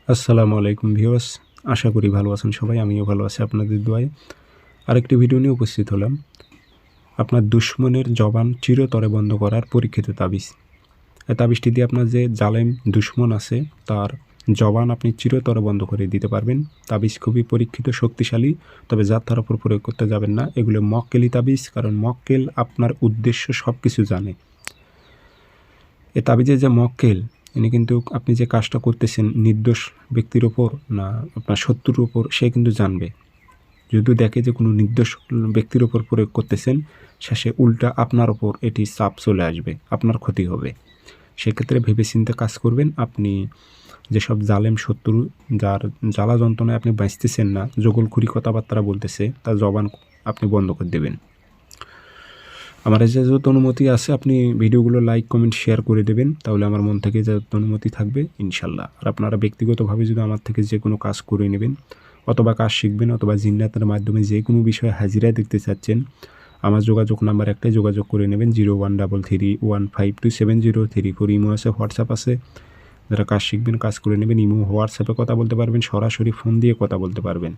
আসসালামু আলাইকুম ভিউয়ার্স, আশা করি ভালো আছেন সবাই। আমিও ভালো আছি আপনাদের দোয়ায়। আরেকটি ভিডিও নিয়ে উপস্থিত হলাম। আপনার দুশমনের জবান চিরতরে বন্ধ করার পরীক্ষিত তাবিজ। এই তাবিজটি দিয়ে আপনার যে জালেম দুশমন আছে তার জবান আপনি চিরতরে বন্ধ করে দিতে পারবেন। তাবিজ খুবই পরীক্ষিত, শক্তিশালী, তবে যাত্রার উপর প্রয়োগ করতে যাবেন না। এগুলো মক্কেলি তাবিজ, কারণ মক্কেল আপনার উদ্দেশ্য সব কিছু জানে। এ তাবিজের যে মক্কেল, ইনি কিন্তু আপনি যে কাজটা করতেছেন নির্দোষ ব্যক্তির ওপর না আপনার শত্রুর ওপর, সে কিন্তু জানবে। যদি দেখে যে কোনো নির্দোষ ব্যক্তির ওপর প্রয়োগ করতেছেন, শেষে উল্টা আপনার ওপর এটি চাপ চলে আসবে, আপনার ক্ষতি হবে। সেক্ষেত্রে ভেবেচিন্তে কাজ করবেন। আপনি যেসব জালেম শত্রু, যার জ্বালা যন্ত্রণায় আপনি বাঁচতেছেন না, জগলখুরি কথাবার্তা বলতেছে, তার জবান আপনি বন্ধ করে দেবেন। আমার যত অনুমতি আছে আপনি ভিডিওগুলো লাইক, কমেন্ট, শেয়ার করে দেবেন, তাহলে আমার মন থেকে যত অনুমতি থাকবে ইনশাল্লাহ। আর আপনারা ব্যক্তিগতভাবে যদি আমার থেকে যে কোনো কাজ করে নেবেন, অথবা কাজ শিখবেন, অথবা জিন্নাতের মাধ্যমে যে কোনো বিষয়ে হাজিরায় দেখতে চাচ্ছেন, আমার যোগাযোগ নাম্বার একটাই, যোগাযোগ করে নেবেন 0133152703 ইমো আছে, হোয়াটসঅ্যাপ আছে। যারা কাজ শিখবেন, কাজ করে নেবেন, ইমো হোয়াটসঅ্যাপে কথা বলতে পারবেন, সরাসরি ফোন দিয়ে কথা বলতে পারবেন।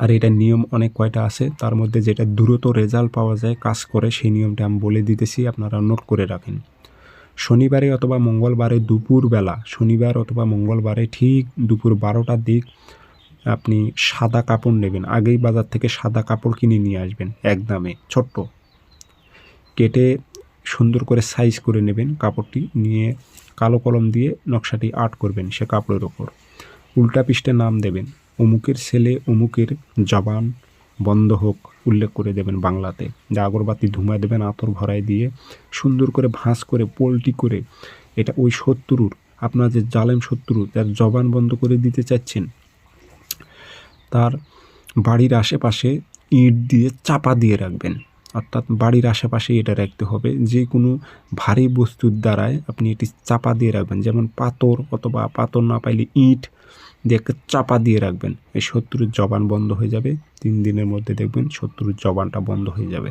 আর এটার নিয়ম অনেক কয়টা আছে, তার মধ্যে যেটা দ্রুত রেজাল্ট পাওয়া যায়, কাজ করে, সেই নিয়মটা আমি বলে দিতেছি, আপনারা নোট করে রাখেন। শনিবারে অথবা মঙ্গলবারে দুপুরবেলা, শনিবার অথবা মঙ্গলবারে ঠিক দুপুর 12টার দিক আপনি সাদা কাপড় নেবেন। আগেই বাজার থেকে সাদা কাপড় কিনে নিয়ে আসবেন, একদমে ছোট্ট কেটে সুন্দর করে সাইজ করে নেবেন। কাপড়টি নিয়ে কালো কলম দিয়ে নকশাটি আর্ট করবেন সে কাপড়ের ওপর। উল্টা পৃষ্ঠে নাম দেবেন, অমুকের ছেলে অমুকের জবান বন্ধ হোক, উল্লেখ করে দেবেন বাংলাতে। যা আগরবাতি ধুমায় দেবেন, আতর ভরায় দিয়ে সুন্দর করে ভাঁজ করে পোলটি করে, এটা ওই শত্রুর, আপনার যে জালেম শত্রু, তার জবান বন্ধ করে দিতে চাচ্ছেন, তার বাড়ির আশেপাশে ইট দিয়ে চাপা দিয়ে রাখবেন। অর্থাৎ বাড়ির আশেপাশে এটা রাখতে হবে। যে কোনো ভারী বস্তুর দ্বারায় আপনি এটি চাপা দিয়ে রাখবেন, যেমন পাথর, অথবা পাথর না পাইলে ইট দিয়ে একটা চাপা দিয়ে রাখবেন। এই শত্রুর জবান বন্ধ হয়ে যাবে। 3 দিনের মধ্যে দেখবেন শত্রুর জবানটা বন্ধ হয়ে যাবে।